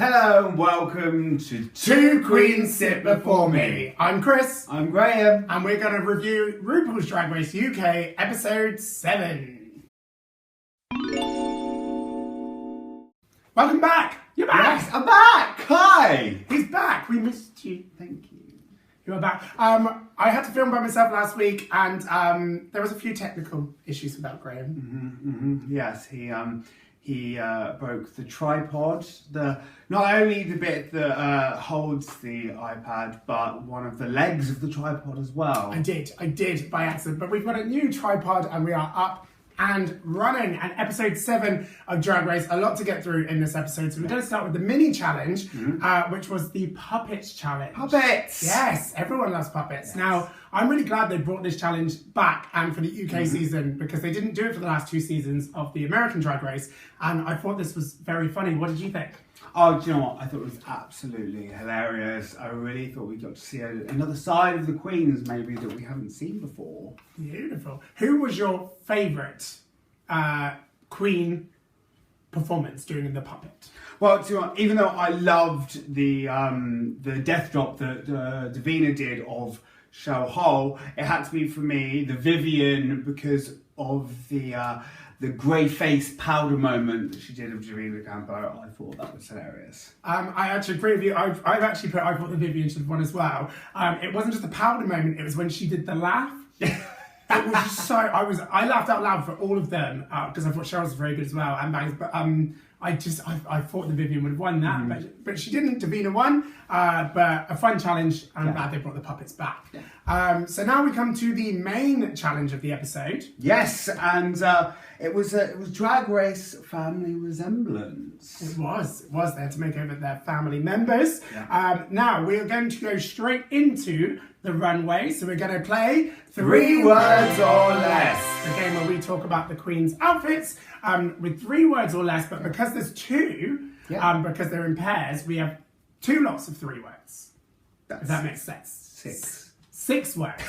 Hello and welcome to Two Queens Sit Before Me. I'm Chris. I'm Graham. And we're going to review RuPaul's Drag Race UK episode 7. Welcome back. You're back. Yes, I'm back. Hi. He's back. We missed you. Thank you. You are back. I had to film by myself last week and there was a few technical issues without Graham. Yes, he broke the tripod, not only the bit that holds the iPad, but one of the legs of the tripod as well. I did by accident, but we've got a new tripod and we are up and running. And episode 7 of Drag Race, a lot to get through in this episode. So we're going to start with the mini challenge, which was the puppets challenge. Puppets! Yes, everyone loves puppets. Yes. Now, I'm really glad they brought this challenge back and for the UK season, because they didn't do it for the last 2 seasons of the American Drag Race. And I thought this was very funny. What did you think? Oh, do you know what? I thought it was absolutely hilarious. I really thought we got to see another side of the Queens, maybe, that we haven't seen before. Beautiful. Who was your favourite Queen performance during the puppet? Well, do you know what? Even though I loved the death drop that Davina did of Cheryl Hole, it had to be for me the Vivienne, because of the grey face powder moment that she did of Davina Campo. I thought that was hilarious. I actually agree with you. I thought the Vivienne should have won as well. It wasn't just the powder moment, it was when she did the laugh. It was just so, I laughed out loud for all of them, because I thought Cheryl was very good as well, and Bangs, but I thought the Vivienne would have won that, but she didn't. Davina won, but a fun challenge, and I'm glad they brought the puppets back. Yeah. So now we come to the main challenge of the episode. Yes, and it was Drag Race Family Resemblance. It was there to make over their family members. Yeah. Now we are going to go straight into the runway, so we're going to play 3 words or less. The game where we talk about the Queen's outfits with 3 words or less, but because there's 2, because they're in pairs, we have 2 lots of 3 words. If that makes sense. 6 words.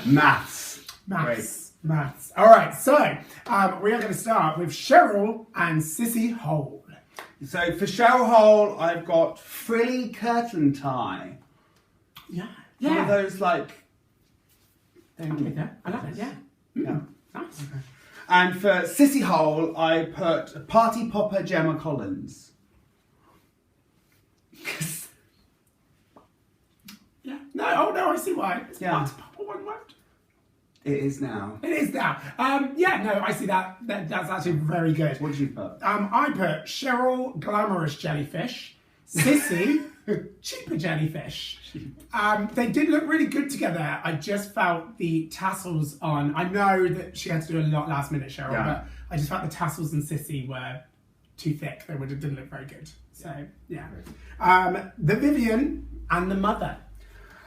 Maths. All right, so we are going to start with Cheryl and Sissy Hole. So for Cheryl Hole, I've got frilly curtain tie. Yeah. One of those like... I like it, yeah. Yeah. Nice. Okay. And for Sissy Hole, I put Party Popper Gemma Collins. Yeah. No, I see why. It's Party Popper, one word. It is now. It is now. I see that. That's actually very good. What did you put? I put Cheryl, glamorous jellyfish. Sissy, cheaper jellyfish. They did look really good together. I just felt the tassels on. I know that she had to do a lot last minute, Cheryl, but I just felt the tassels in Sissy were too thick. They didn't look very good. So, yeah. The Vivienne and the mother.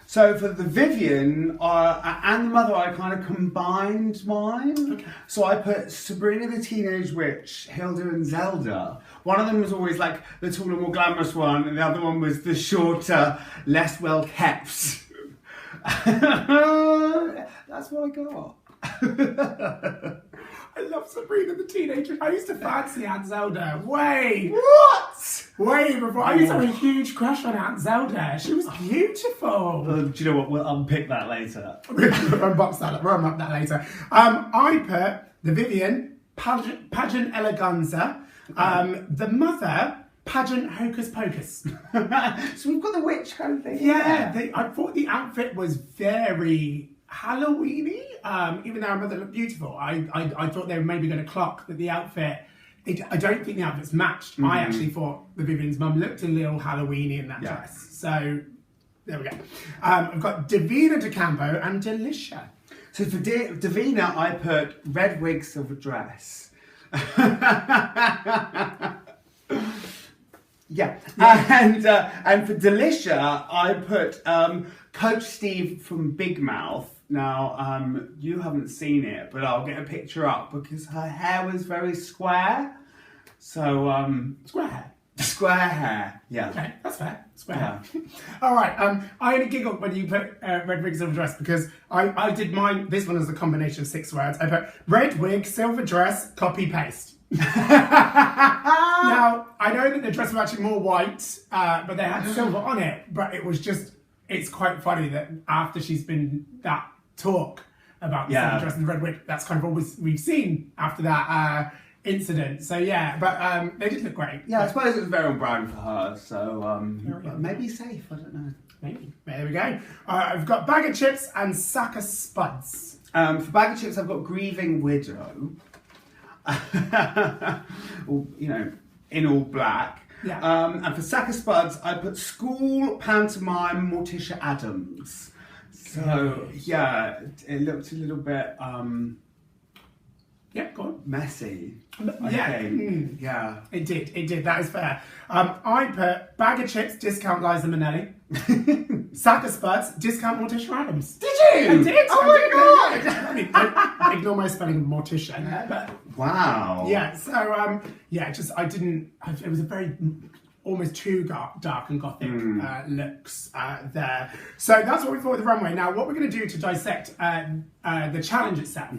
So for the Vivienne and the mother, I kind of combined mine. Okay. So I put Sabrina the Teenage Witch, Hilda and Zelda. One of them was always like the taller, more glamorous one, and the other one was the shorter, less well kept. That's what I got. I love Sabrina the Teenage Witch. I used to fancy Aunt Zelda. Way before. I used to have a huge crush on Aunt Zelda. She was beautiful. Do you know what? We'll unpick that later. We'll unbox that. We'll unbox that later. I put the Vivienne, pageant eleganza. The mother, pageant hocus pocus. So we've got the witch kind of thing. Yeah, I thought the outfit was very Halloween-y, even though her mother looked beautiful. I thought they were maybe going to clock that the outfit... I don't think the outfit's matched. I actually thought the Vivienne's mum looked a little Halloween-y in that dress. So, there we go. I've got Davina De Campo and Delicia. So for Davina, I put red wig, silver dress. And for Delicia, I put Coach Steve from Big Mouth. Now, you haven't seen it, but I'll get a picture up because her hair was very square. So, Square hair, yeah. Okay, that's fair. Square hair. All right, I only giggled when you put red wig, silver dress because I did mine, this one is a combination of 6 words. I put red wig, silver dress, copy paste. Now, know that the dress was actually more white, but they had silver on it. But it was just, it's quite funny that after she's been that talk about the silver dress and the red wig, that's kind of all we've seen after that incident. So yeah, but they did look great. Yeah, I suppose it was very on brand for her. So maybe safe. I don't know. Maybe. There we go. I've got bag of chips and sack of spuds. For bag of chips, I've got grieving widow. You know, in all black. Yeah. And for sack of spuds, I put school pantomime Morticia Adams. So yeah, it looked a little bit yeah, go on. messy. Yeah. Yeah. It did. That is fair. I put bag of chips, discount Liza Minnelli. Sack of spuds, discount Morticia Adams. Did you? I did. Oh my god! Ignore my spelling of Morticia. But wow. yeah. So I didn't. It was a very almost too dark and gothic looks there. So that's what we thought of the runway. Now, what we're going to do to dissect the challenge itself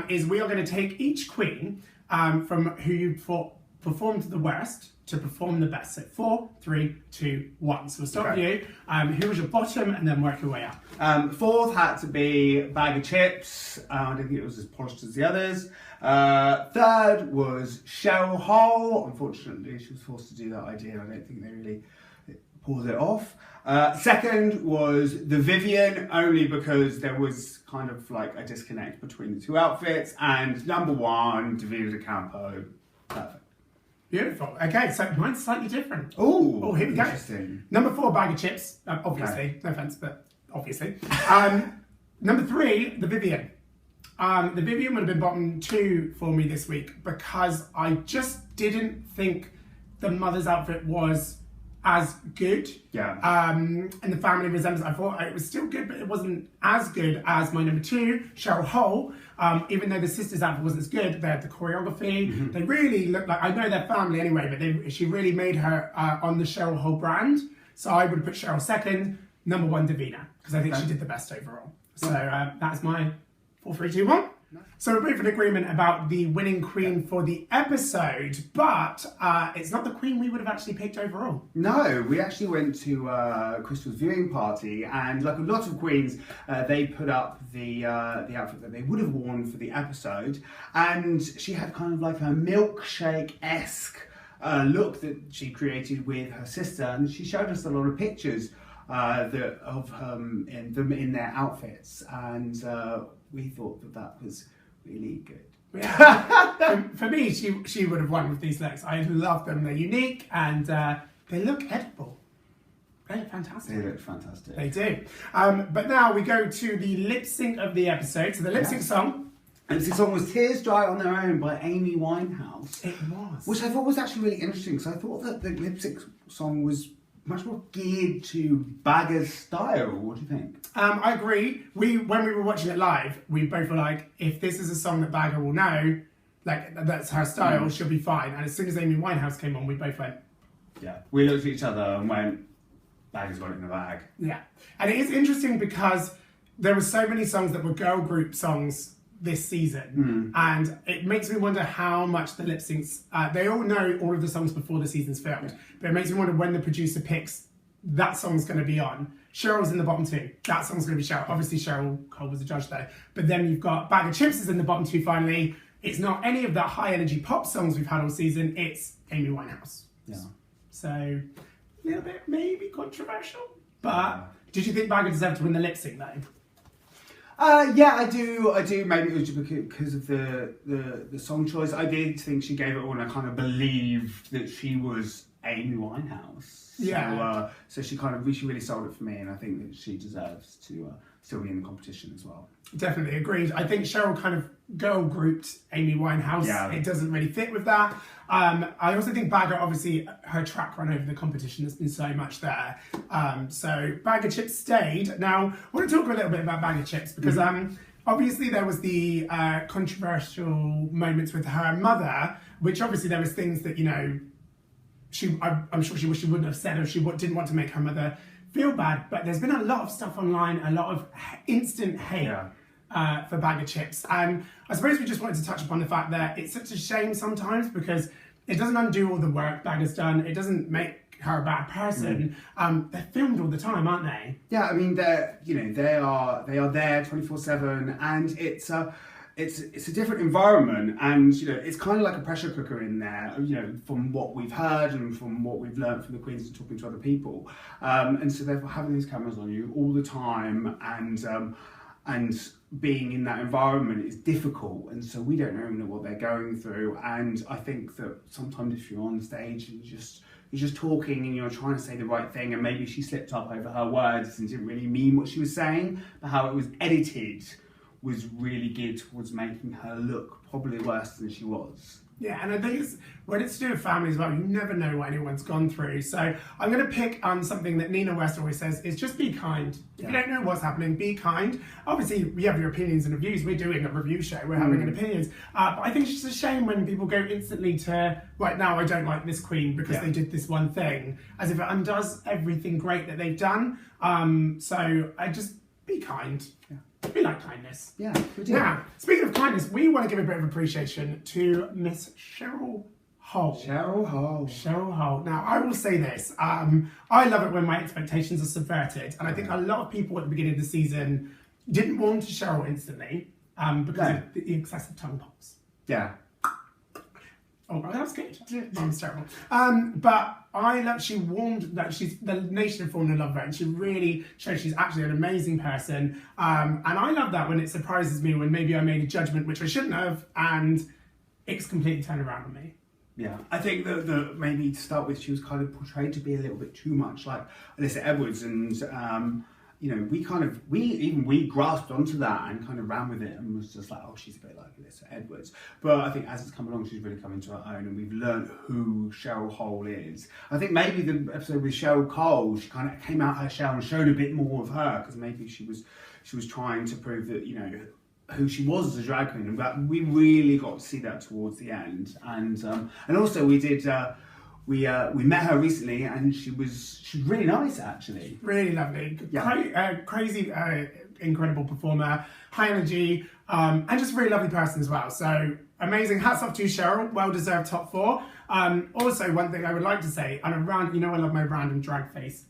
is we are going to take each queen from who you thought performed the worst to perform the best. So 4, 3, 2, 1. So we'll start with you. Who was your bottom, and then work your way up. Fourth had to be bag of chips. I don't think it was as polished as the others. Third was Cheryl Hole. Unfortunately, she was forced to do that idea. I don't think they really pulled it off. Second was the Vivian, only because there was kind of like a disconnect between the two outfits. And number 1, Davina De Campo. Perfect. Beautiful. Okay, so mine's slightly different. Oh, here we go. Interesting. Number 4, bag of chips. Obviously, Okay. no offense, but obviously. Number 3, the Vivian. The Vivian would have been bottom 2 for me this week because I just didn't think the mother's outfit was as good. Yeah. And the family resemblance, I thought it was still good, but it wasn't as good as my number 2, Cheryl Hole. Even though the sisters' outfit wasn't as good, they had the choreography. They really looked like, I know their family anyway, but she really made her on the Cheryl Hole brand. So I would put Cheryl second, number 1, Davina, because I think she did the best overall. So that's my 4, 3, 2, 1. So we're both in agreement about the winning queen for the episode, but it's not the queen we would have actually picked overall. No, we actually went to Crystal's viewing party, and like a lot of queens, they put up the outfit that they would have worn for the episode, and she had kind of like a milkshake-esque look that she created with her sister, and she showed us a lot of pictures of them in their outfits, and we thought that was really good. Yeah. for me, she would have won with these looks. I love them. They're unique and they look edible. They look fantastic. They look fantastic. They do. But now we go to the lip sync of the episode. So the lip sync song. And the song was Tears Dry on Their Own by Amy Winehouse. It was. Which I thought was actually really interesting, because I thought that the lip sync song was much more geared to Bagger's style. What do you think? I agree. When we were watching it live, we both were like, if this is a song that Bagger will know, like that's her style, she'll be fine. And as soon as Amy Winehouse came on, we both went, yeah. We looked at each other and went, Bagger's got it in the bag. yeah. And it is interesting because there were so many songs that were girl group songs this season, and it makes me wonder how much the lip syncs, they all know all of the songs before the season's filmed, but it makes me wonder when the producer picks that song's going to be on. Cheryl's in the bottom 2, that song's going to be Cheryl. Obviously Cheryl Cole was the judge there, but then you've got Bag of Chips is in the bottom 2 finally. It's not any of the high energy pop songs we've had all season, it's Amy Winehouse. Yeah. So a little bit maybe controversial, but did you think Bagger deserved to win the lip sync though? Yeah, I do. Maybe it was just because of the song choice. I did think she gave it all, and I kind of believed that she was Amy Winehouse. Yeah. So she really sold it for me, and I think that she deserves to still be in the competition as well. Definitely agreed. I think Cheryl kind of girl grouped Amy Winehouse. Yeah. It doesn't really fit with that. I also think Bagger, obviously, her track run over the competition has been so much there. So Bagger Chips stayed. Now, I want to talk a little bit about Bagger Chips because obviously there was the controversial moments with her mother, which obviously there was things that, you know, I'm sure she wished she wouldn't have said, or she didn't want to make her mother feel bad. But there's been a lot of stuff online, a lot of instant hate for Bag of Chips. And I suppose we just wanted to touch upon the fact that it's such a shame sometimes, because it doesn't undo all the work Bag has done. It doesn't make her a bad person. They're filmed all the time, aren't they? Yeah, I mean, they are there 24/7, and it's a different environment, and it's kind of like a pressure cooker in there. From what we've heard and from what we've learned from the queens and talking to other people, and so therefore having these cameras on you all the time, and being in that environment is difficult, and so we don't know what they're going through. And I think that sometimes if you're on stage and you're just talking and you're trying to say the right thing, and maybe she slipped up over her words and didn't really mean what she was saying, but how it was edited was really geared towards making her look probably worse than she was. Yeah, and I think when it's to do with family as well, you never know what anyone's gone through. So I'm going to pick on something that Nina West always says, is just be kind. If you don't know what's happening, be kind. Obviously, we have your opinions and reviews. We're doing a review show. We're having an opinions. But I think it's just a shame when people go instantly to, right now, I don't like this queen because they did this one thing, as if it undoes everything great that they've done. So I just be kind. Yeah. We like kindness. Yeah, we do. Now, speaking of kindness, we want to give a bit of appreciation to Miss Cheryl Hole. Cheryl Hole. Now, I will say this. I love it when my expectations are subverted. And I think a lot of people at the beginning of the season didn't warm to Cheryl instantly because of the excessive tongue pops. Yeah. Oh, that was good. That was terrible. But I love, she warmed that the nation had fallen in love with her, and she really showed she's actually an amazing person. And I love that when it surprises me, when maybe I made a judgment which I shouldn't have, and it's completely turned around on me. Yeah, I think that maybe to start with, she was kind of portrayed to be a little bit too much like Alyssa Edwards, and we grasped onto that and kind of ran with it and was just like, oh, she's a bit like Alyssa Edwards. But I think as it's come along, she's really come into her own, and we've learned who Cheryl Hole is. I think maybe the episode with Cheryl Cole, she kind of came out her shell and showed a bit more of her, because maybe she was trying to prove that, who she was as a drag queen, but we really got to see that towards the end. And also we did. We met her recently, and she's really nice, actually. Really lovely. Yeah. Crazy, incredible performer, high energy, and just a really lovely person as well. So amazing. Hats off to you, Cheryl. Well-deserved top 4. Also, one thing I would like to say, on a random, I love my random drag face.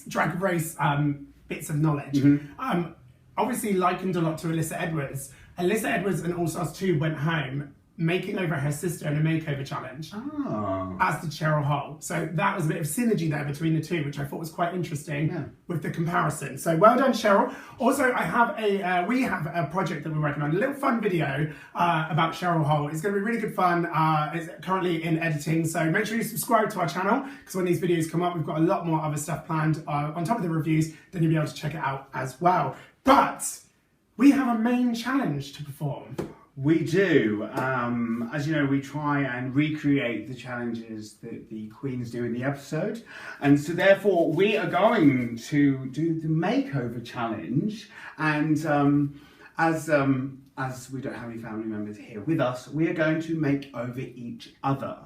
Drag race bits of knowledge. Obviously likened a lot to Alyssa Edwards. Alyssa Edwards and All Stars 2 went home making over her sister in a makeover challenge, as did Cheryl Hole. So that was a bit of synergy there between the two, which I thought was quite interesting with the comparison. So well done, Cheryl. Also, we have a project that we're working on, a little fun video about Cheryl Hole. It's going to be really good fun. It's currently in editing, so make sure you subscribe to our channel, because when these videos come up, we've got a lot more other stuff planned on top of the reviews, then you'll be able to check it out as well. But we have a main challenge to perform. We do. As you know, we try and recreate the challenges that the queens do in the episode. And so therefore, we are going to do the makeover challenge. And as we don't have any family members here with us, we are going to make over each other.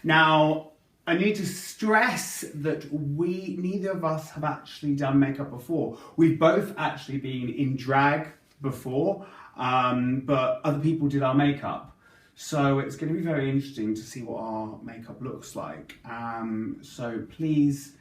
Now, I need to stress that neither of us have actually done makeup before. We've both actually been in drag before, but other people did our makeup. So it's going to be very interesting to see what our makeup looks like. So please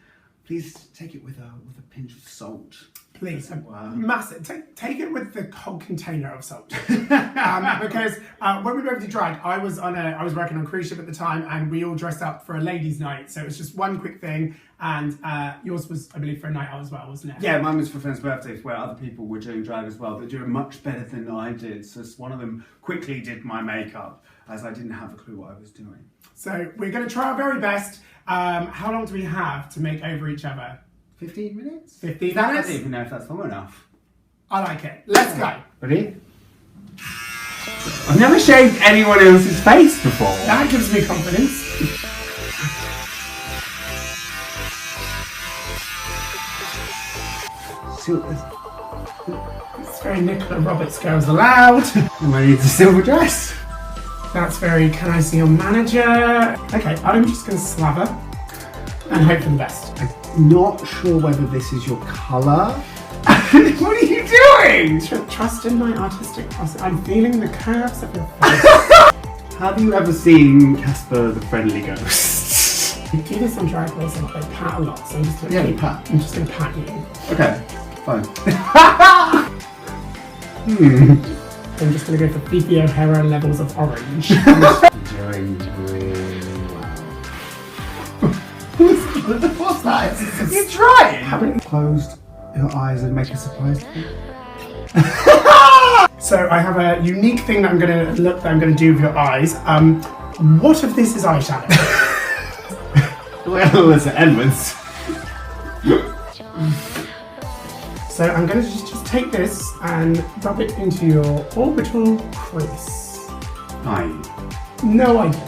take it with a pinch of salt. Please, massive. Take it with the whole container of salt. Because when we went to drag, I was working on a cruise ship at the time, and we all dressed up for a ladies' night. So it was just one quick thing, and yours was, I believe, for a night out as well, wasn't it? Yeah, mine was for friends' birthdays, where other people were doing drag as well. They're doing much better than I did. So one of them quickly did my makeup, as I didn't have a clue what I was doing. So we're going to try our very best. How long do we have to make over each other? 15 minutes? 15 minutes? I don't even know if that's long enough. I like it. Let's go. Ready? I've never shaved anyone else's face before. That gives me confidence. It's very Nicola Roberts Girls Aloud. And I need a silver dress. That's very, can I see your manager? Okay, I'm just going to slather and hope for the best. I'm not sure whether this is your colour. What are you doing? Trust in my artistic process. I'm feeling the curves of your face. Have you ever seen Casper the Friendly Ghost? We do this on Drag Race a lot, they pat a lot, so I'm just going to pat. I'm just going to pat you. Okay, fine. I'm just going to go for Phoebe O'Hara levels of orange. Doing really well. What's that? You're trying! Haven't closed your eyes and make a surprise to me. So I have a unique thing that I'm going to do with your eyes. What if this is eyeshadow? Well, it's Edwards. So I'm going to just take this and rub it into your orbital crease. Aye. No idea.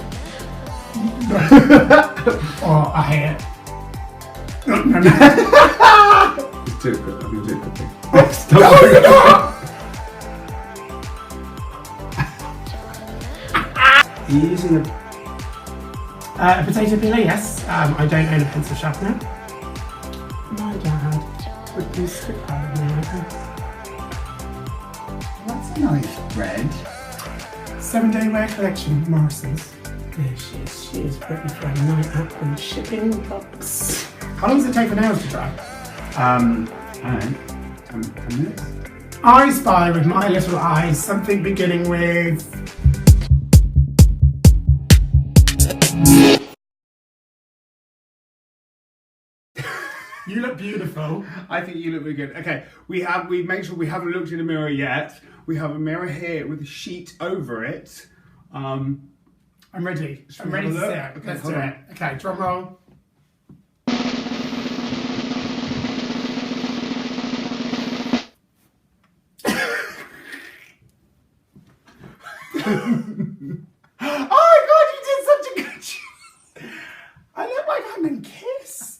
Oh, I hate it. No. Do it quick. I'm going to do it quickly. No, Are you using a potato peeler, yes. I don't own a pencil sharpener. My dad would be sick of me. That's a nice red. 7-day wear collection, Morrison's. There she is. She is ready for a night out on shipping box. How long does it take for nails to dry? I don't know. 10 minutes? I spy with my little eyes something beginning with... You look beautiful. I think you look really good. Okay, we made sure we haven't looked in the mirror yet. We have a mirror here with a sheet over it. I'm ready. I'm ready to see it. Okay, Let's do it. Okay, drum roll. Oh my god, you did such a good job! I look like I'm in Kiss.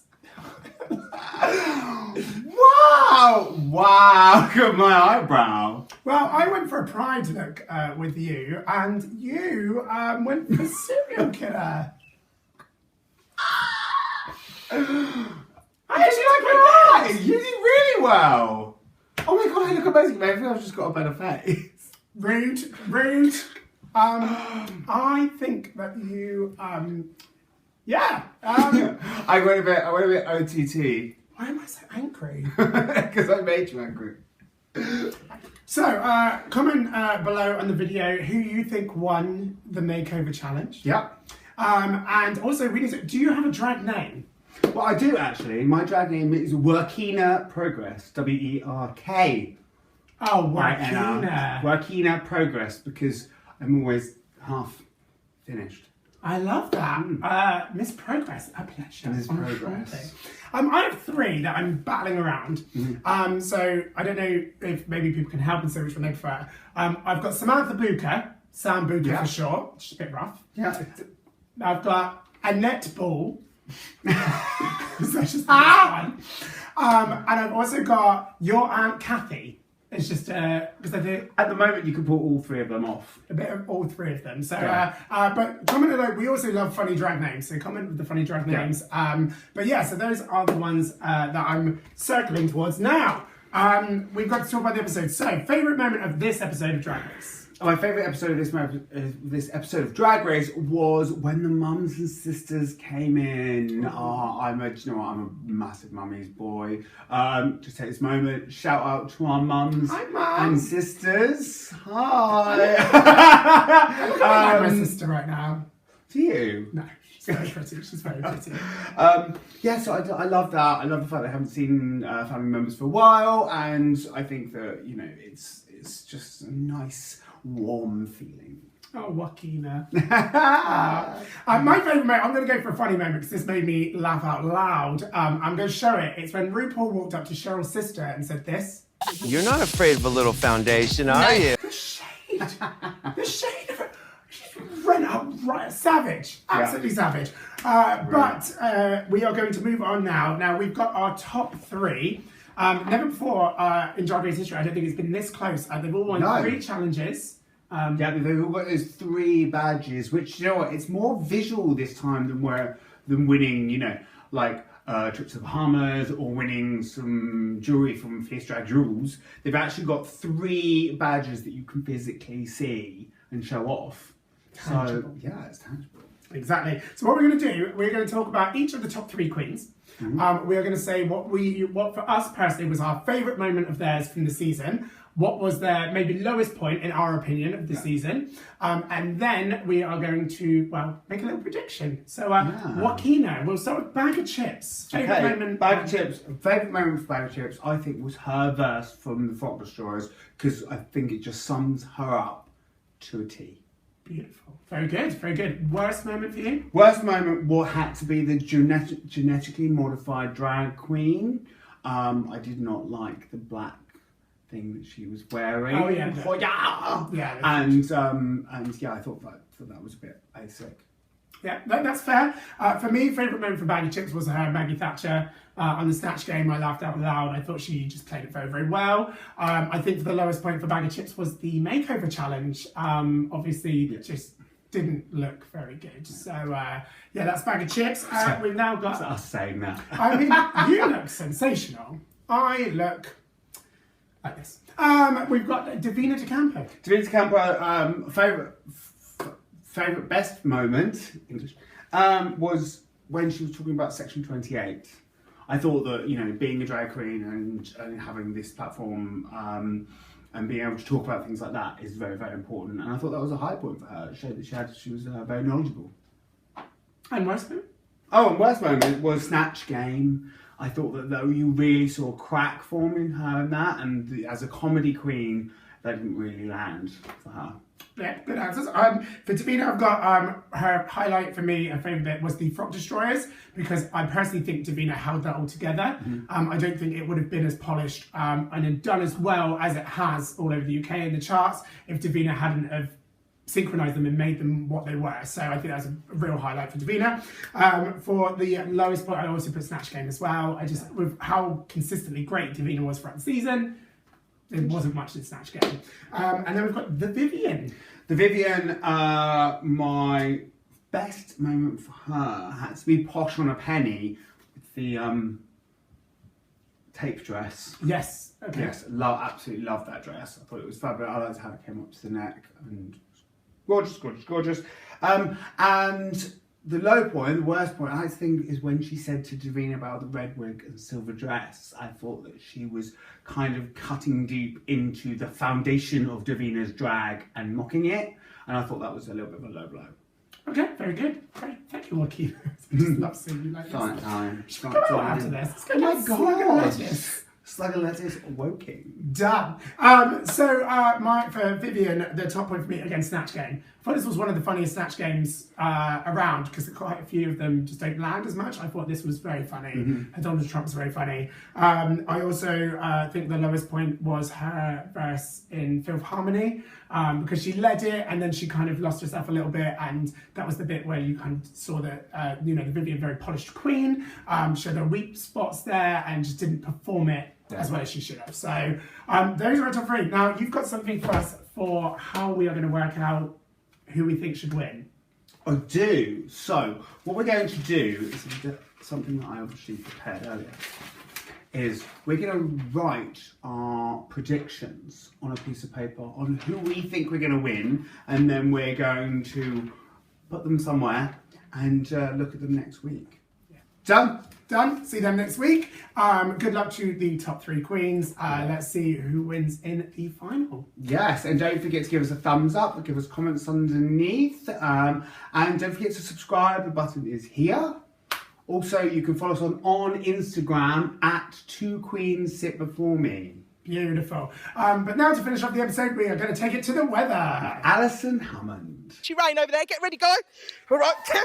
Wow, look at my eyebrow. Well, I went for a pride look with you, and you went for serial killer. I actually like my eyes. You did really well. Oh my god, I look amazing. Maybe I've just got a better face. Rude. I think that you, yeah. I went a bit OTT. Why am I so angry? Because I made you angry. So, comment below on the video who you think won the makeover challenge. Yep. And also, we need to, do you have a drag name? Well, I do actually. My drag name is Workina Progress. W-E-R-K. Oh, Workina. Workina Progress, because I'm always half finished. I love that. Miss Progress, a pleasure. Miss Progress. I have 3 that I'm battling around. So I don't know if maybe people can help and say which one they prefer. I've got Samantha Buka, Sam Buka for short, which is a bit rough. Yeah. I've got Annette Ball. So that's just one. And I've also got Your Aunt Kathy. It's just because I think at the moment you can pull all 3 of them off. A bit of all 3 of them. So, but comment below. We also love funny drag names. So comment with the funny drag names. But yeah, so those are the ones that I'm circling towards now. We've got to talk about the episode. So, favorite moment of this episode of Drag Race. My favourite episode of this episode of Drag Race was when the mums and sisters came in. I'm a massive mummies boy. Just take this moment, shout out to our mums and sisters. Hi. I look like my sister right now. Do you? No. She's very pretty. She's very pretty. Yeah, so I love that. I love the fact that I haven't seen family members for a while, and I think that it's just a nice, warm feeling. Oh, Joaquina. My favourite moment, I'm going to go for a funny moment because this made me laugh out loud. I'm going to show it. It's when RuPaul walked up to Cheryl's sister and said this. You're not afraid of a little foundation, are you? The shade. The shade of it. She's run up right. Savage. Absolutely savage. But we are going to move on now. Now, we've got our top 3. Never before in Drag Race history, I don't think it's been this close. They've all won 3 challenges. Yeah, they've all got those 3 badges, which, you know what, it's more visual this time than winning, like trip to the Bahamas or winning some jewelry from Fierce Drag Jewels. They've actually got 3 badges that you can physically see and show off. Tangible. So, yeah, it's tangible. Exactly. So what we're going to do, we're going to talk about each of the top 3 queens. Mm-hmm. We are going to say what for us personally was our favourite moment of theirs from the season. What was their maybe lowest point in our opinion of the season, and then we are going to make a little prediction. So, Joaquina, we'll start with Bag of Chips. Favourite moment. Bag of Chips. Favourite moment for Bag of Chips, I think, was her verse from the Frock Destroyers, because I think it just sums her up to a T. Beautiful. Very good. Very good. Worst moment for you? Worst moment had to be the genetically modified drag queen. I did not like the black thing that she was wearing. Oh yeah. And I thought that was a bit basic. Yeah, that's fair. For me, favourite moment for Bag of Chips was her Maggie Thatcher on the Snatch Game. I laughed out loud. I thought she just played it very, very well. I think the lowest point for Bag of Chips was the makeover challenge. Obviously, it just didn't look very good. So, that's Bag of Chips. We've now got... That's us saying that. I mean, you look sensational. I look like this. We've got Davina De Campo. Davina De Campo, favourite best moment, English, was when she was talking about Section 28. I thought that, being a drag queen and having this platform and being able to talk about things like that is very, very important. And I thought that was a high point for her. It showed that she was very knowledgeable. And worst moment? Oh, and worst moment was Snatch Game. I thought that though you really saw crack form in her and that, and as a comedy queen, that didn't really land for her. Yeah, good answers. For Davina, I've got her highlight for me, her favourite bit was the Frock Destroyers, because I personally think Davina held that all together. I don't think it would have been as polished and done as well as it has all over the UK in the charts if Davina hadn't have synchronised them and made them what they were. So I think that's a real highlight for Davina. For the lowest point, I also put Snatch Game as well. With how consistently great Davina was throughout the season, there wasn't much in Snatch Game. And then we've got the Vivienne. The Vivienne, my best moment for her had to be Posh on a Penny with the tape dress. Yes. Okay. Yes, absolutely love that dress. I thought it was fabulous. I liked how it came up to the neck and gorgeous. And the low point, the worst point, I think, is when she said to Davina about the red wig and silver dress. I thought that she was kind of cutting deep into the foundation of Davina's drag and mocking it. And I thought that was a little bit of a low blow. Okay, very good. Great. Thank you, Joaquin. I just love seeing you like this. Fine time. Go after this. Let's go. Oh my God. Let's Slug of lettuce, woking. Done. For Vivienne, the top point for me against Snatch Game. I thought this was one of the funniest Snatch Games around, because quite a few of them just don't land as much. I thought this was very funny. And Donald Trump was very funny. I also think the lowest point was her verse in Fifth Harmony, because she led it and then she kind of lost herself a little bit, and that was the bit where you kind of saw that the Vivienne, very polished queen, showed her weak spots there and just didn't perform it as well as she should have. So those are our top 3. Now you've got something for us for how we are going to work out who we think should win. I do. So what we're going to do is something that I obviously prepared earlier. Is we're going to write our predictions on a piece of paper on who we think we're going to win, and then we're going to put them somewhere and look at them next week. Done. See them next week. Good luck to the top 3 queens. Let's see who wins in the final. Yes, and don't forget to give us a thumbs up, give us comments underneath, and don't forget to subscribe. The button is here. Also, you can follow us on Instagram at 2queens.sit-before-me. Beautiful. But now to finish off the episode, we are going to take it to the weather. Alison Hammond. She rain over there. Get ready, guys. All right. Go.